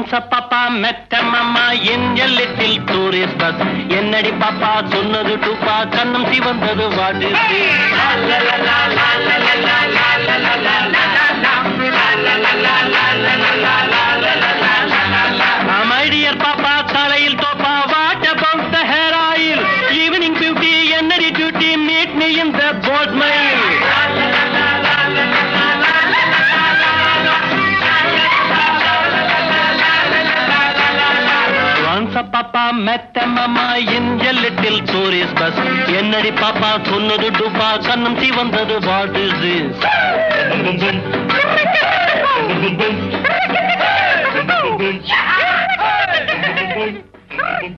Once a papa met a mama in a little tourist bus. என்னடி பாப்பா சொன்னது டூப்பா கண்ணம் சிவந்தது what is this? La la la la la la la la la la la la la. My dear papa தலையில் தோப்பா what about the hair oil? Evening beauty என்னடி duty meet me in the boat mile. Once a papa met a mama in a little tourist bus. என்னடி பாப்பா சொன்னது டூப்பா கண்ணம் சிவந்தது what is this?